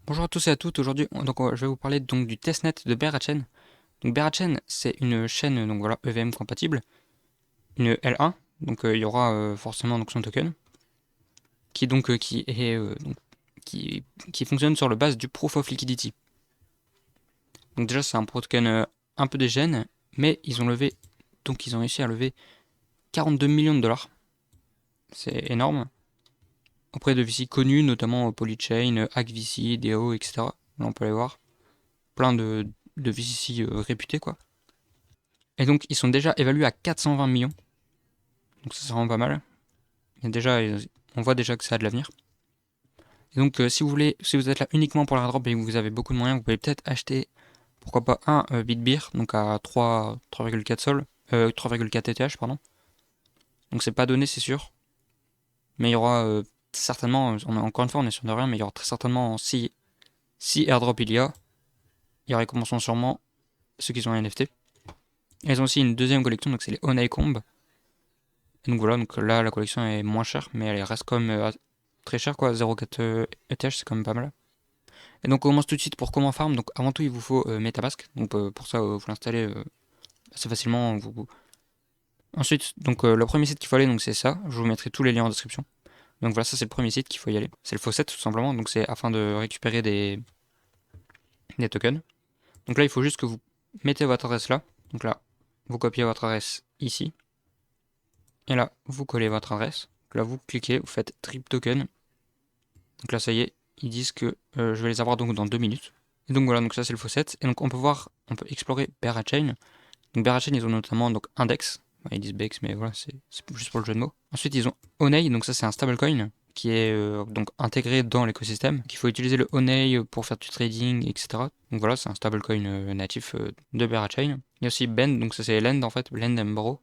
Bonjour à tous et à toutes. Aujourd'hui, je vais vous parler donc du testnet de Berachain. Donc Berachain, c'est une chaîne donc voilà EVM compatible, une L1. Donc il y aura forcément donc son token qui est qui fonctionne sur le base du proof of liquidity. Donc déjà c'est un token un peu dégène, mais ils ont réussi à lever 42 millions de dollars. C'est énorme. Auprès de VC connus, notamment Polychain, HackVC, DAO, etc. Là on peut aller voir plein de VC réputés quoi. Et donc, ils sont déjà évalués à 420 millions. Donc, ça, c'est vraiment pas mal. On voit déjà que ça a de l'avenir. Et donc, si vous êtes là uniquement pour l'airdrop et que vous avez beaucoup de moyens, vous pouvez peut-être acheter, pourquoi pas, un Bitbeer, donc à 3,4 Sol, 3,4 ETH, pardon. Donc, c'est pas donné, c'est sûr. Mais il y aura certainement, encore une fois, on est sur de rien, mais il y aura très certainement, si airdrop il y récompenseront sûrement ceux qui ont un NFT. Et ils ont aussi une deuxième collection, donc c'est les Honeycomb. Et donc voilà, donc là la collection est moins chère, mais elle reste quand même très chère quoi, 0,4 ETH c'est quand même pas mal. Et donc on commence tout de suite pour comment farm, donc avant tout il vous faut Metamask, donc pour ça vous l'installez assez facilement. Ensuite, donc le premier site qu'il faut aller, donc c'est ça, je vous mettrai tous les liens en description. Donc voilà, ça c'est le premier site qu'il faut y aller, c'est le faucet tout simplement, donc c'est afin de récupérer des tokens. Donc là il faut juste que vous mettez votre adresse là, donc là vous copiez votre adresse ici, et là vous collez votre adresse, donc là vous cliquez, vous faites trip token. Donc là, ça y est, ils disent que je vais les avoir donc dans 2 minutes. Et donc voilà, donc ça c'est le faucet. Et donc on peut explorer Berachain. Donc Berachain, ils ont notamment donc Index. Ouais, ils disent Bex, mais voilà, c'est juste pour le jeu de mots. Ensuite, ils ont Honey, donc ça c'est un stablecoin qui est donc intégré dans l'écosystème. Qu'il faut utiliser le Honey pour faire du trading, etc. Donc voilà, c'est un stablecoin natif de Berachain. Il y a aussi Bend, donc ça c'est Lend en fait, Lend and Borrow.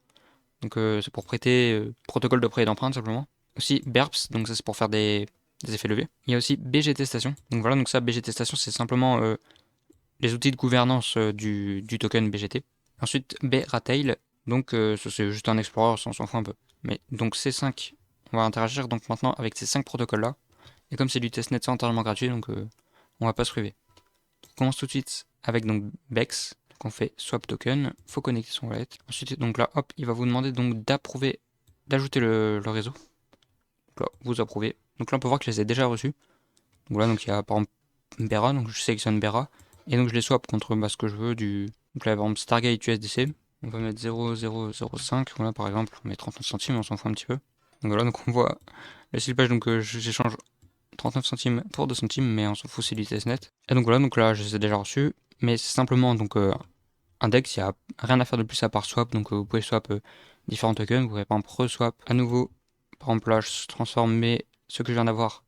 Donc c'est pour prêter, protocole de prêt et d'emprunt simplement. Aussi BERPS, donc ça c'est pour faire des effets levés. Il y a aussi BGT Station. Donc voilà, donc ça BGT Station c'est simplement les outils de gouvernance du token BGT. Ensuite BRatail, donc ça c'est juste un explorer, on s'en fout un peu. Mais donc ces 5, on va interagir donc maintenant avec ces 5 protocoles là. Et comme c'est du testnet, c'est entièrement gratuit, donc on va pas se priver. On commence tout de suite avec donc BEX. Donc on fait swap token, faut connecter son wallet. Ensuite, donc là, hop, il va vous demander donc d'approuver, d'ajouter le réseau. Donc là, vous approuvez. Donc là, on peut voir que je les ai déjà reçus. Donc voilà, donc il y a par exemple Bera, donc je sélectionne Bera. Et donc je les swap contre ce que je veux du. Donc là, par exemple, Stargate USDC. On va mettre 0,005, voilà par exemple, on met 39 centimes, on s'en fout un petit peu. Donc voilà, donc on voit le slipage, donc j'échange 39 centimes pour 2 centimes, mais on s'en fout, c'est du testnet. Et donc voilà, donc là je les ai déjà reçus, mais c'est simplement donc index, il n'y a rien à faire de plus à part swap, donc vous pouvez swap différents tokens, vous pouvez par exemple re-swap à nouveau, par exemple là je transforme ce que je viens d'avoir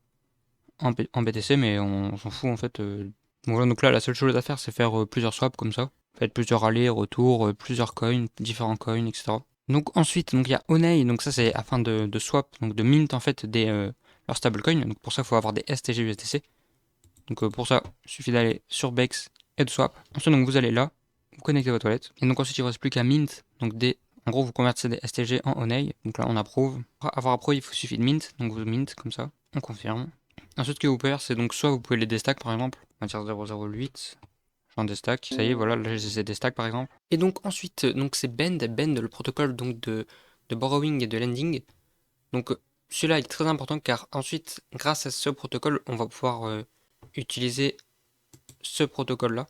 en BTC, mais on s'en fout en fait. Donc voilà, donc là la seule chose à faire c'est faire plusieurs swaps comme ça, faites plusieurs allers, retours, plusieurs coins, différents coins, etc. Donc ensuite, donc il y a Honey, donc ça c'est afin de swap, donc de mint en fait leurs stablecoins, donc pour ça il faut avoir des STG USDC. Donc pour ça, il suffit d'aller sur Bex et de swap. Ensuite, donc vous allez là, vous connectez votre wallet. Et donc ensuite, il ne reste plus qu'à mint. Donc en gros, vous convertissez des STG en Honey. Donc là, on approuve. Pour avoir approuvé, il suffit de mint. Donc vous mint comme ça, on confirme. Ensuite, ce que vous pouvez faire, c'est donc soit vous pouvez les destack par exemple. On va dire 0,08. J'en destack. Ça y est, voilà, là j'ai des stacks par exemple. Et donc ensuite, donc c'est Bend, le protocole donc de borrowing et de lending. Donc celui-là est très important car ensuite, grâce à ce protocole, on va pouvoir utiliser ce protocole-là.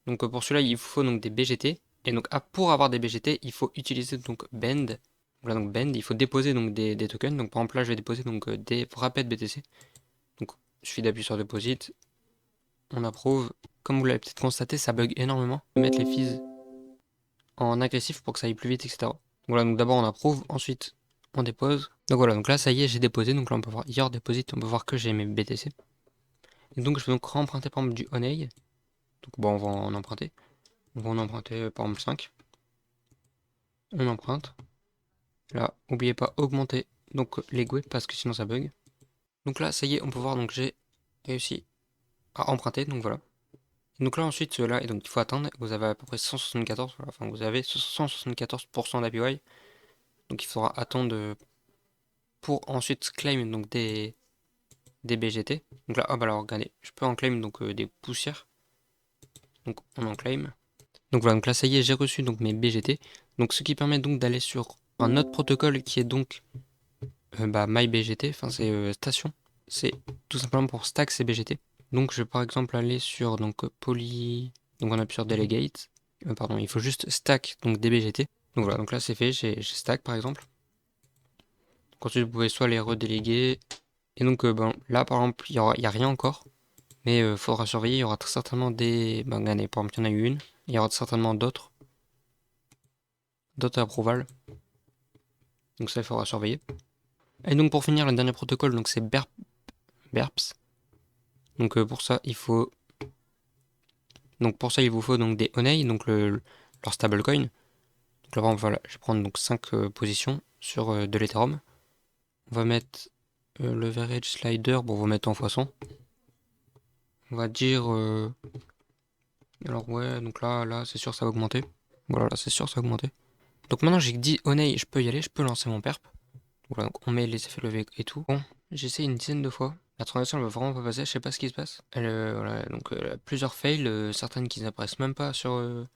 Donc pour cela, il faut donc des BGT. Et donc pour avoir des BGT, il faut utiliser donc Bend. Voilà donc Bend, il faut déposer donc des tokens. Donc par exemple là, je vais déposer donc des Rapid BTC. Donc il suffit d'appuyer sur Deposit, on approuve. Comme vous l'avez peut-être constaté, ça bug énormément. Mettre les fees en agressif pour que ça aille plus vite, etc. Voilà, donc d'abord on approuve, ensuite on dépose. Donc voilà, donc là ça y est, j'ai déposé. Donc là on peut voir Your Deposit, on peut voir que j'ai mes BTC. Et donc je vais donc remprunter par exemple du Honey. Donc bon, on va en emprunter. On va en emprunter par exemple 5. On emprunte. Là, n'oubliez pas augmenter donc les GUI parce que sinon ça bug. Donc là, ça y est, on peut voir donc j'ai réussi à emprunter, donc voilà. Donc là ensuite, là, et donc il faut attendre, vous avez à peu près 174, voilà, enfin vous avez 174% d'APY. Donc il faudra attendre pour ensuite claim donc des BGT. Donc là, hop, alors regardez, je peux en claim donc des poussières. Donc on en claim. Donc voilà, donc là ça y est, j'ai reçu donc mes BGT. Donc ce qui permet donc d'aller sur un autre protocole qui est donc MyBGT, enfin c'est station. C'est tout simplement pour stack ces BGT. Donc je vais par exemple aller sur donc poly, donc on appuie sur delegate. Pardon, il faut juste stack donc des BGT. Donc voilà, donc là c'est fait, j'ai stack par exemple. Donc ensuite vous pouvez soit les redéléguer. Et donc là par exemple il y a rien encore. Mais il faudra surveiller, il y aura très certainement des. Ben, regardez, par exemple, il y en a eu une. Il y aura certainement d'autres. D'autres approval. Donc ça, il faudra surveiller. Et donc pour finir, le dernier protocole, donc c'est BERPS. Donc pour ça, il faut. Donc pour ça, il vous faut donc des Honey, donc leur stablecoin. Donc là, par exemple, voilà, je vais prendre donc 5 positions sur de l'Ethereum. On va mettre le leverage slider, bon, on va mettre en x100. On va dire. Alors ouais, donc là, c'est sûr, ça va augmenter. Voilà, là, c'est sûr, ça va augmenter. Donc maintenant, j'ai dit Honey, je peux y aller, je peux lancer mon perp. Voilà, donc on met les effets levés et tout. Bon, j'ai essayé une dizaine de fois. La transaction elle va vraiment pas passer, je sais pas ce qui se passe. Voilà, donc elle a plusieurs fails, certaines qui n'apparaissent même pas sur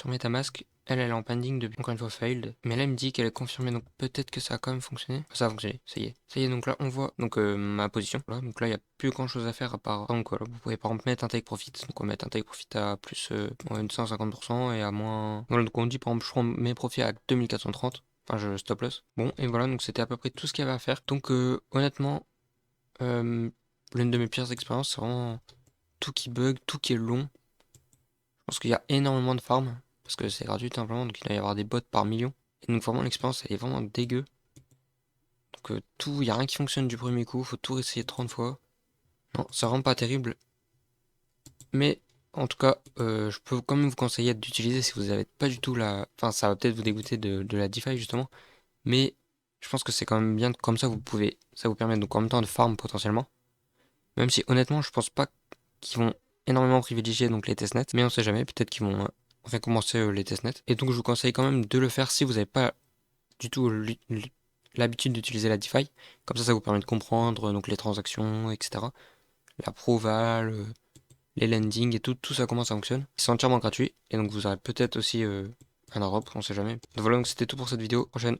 MetaMask. Elle est en pending depuis encore une fois failed. Mais là, elle me dit qu'elle est confirmée, donc peut-être que ça a quand même fonctionné. Ça a fonctionné, ça y est. Ça y est, donc là, on voit donc ma position. Voilà, donc là, il n'y a plus grand chose à faire à part. Donc voilà, vous pouvez par exemple mettre un take profit. Donc on va mettre un take profit à plus 150% et à moins. Voilà, donc on dit par exemple, je prends mes profits à 2430. Enfin, je stop loss. Bon, et voilà, donc c'était à peu près tout ce qu'il y avait à faire. Donc, honnêtement, l'une de mes pires expériences, c'est vraiment tout qui bug, tout qui est long. Je pense qu'il y a énormément de farms, parce que c'est gratuit simplement, donc il va y avoir des bots par million. Et donc, vraiment, l'expérience, elle est vraiment dégueu. Donc, il n'y a rien qui fonctionne du premier coup, faut tout réessayer 30 fois. Non, c'est vraiment pas terrible. Mais, en tout cas, je peux quand même vous conseiller d'utiliser si vous n'avez pas du tout la. Enfin, ça va peut-être vous dégoûter de la DeFi, justement. Mais je pense que c'est quand même bien, comme ça ça vous permet donc en même temps de farm potentiellement. Même si honnêtement, je pense pas qu'ils vont énormément privilégier donc les testnets, mais on sait jamais, peut-être qu'ils vont récompenser les testnets. Et donc je vous conseille quand même de le faire si vous n'avez pas du tout l'habitude d'utiliser la DeFi. Comme ça vous permet de comprendre donc les transactions, etc. L'approval, les lending et tout ça comment ça fonctionne. C'est entièrement gratuit et donc vous aurez peut-être aussi un Europe, on sait jamais. Donc voilà, donc c'était tout pour cette vidéo. Prochaine.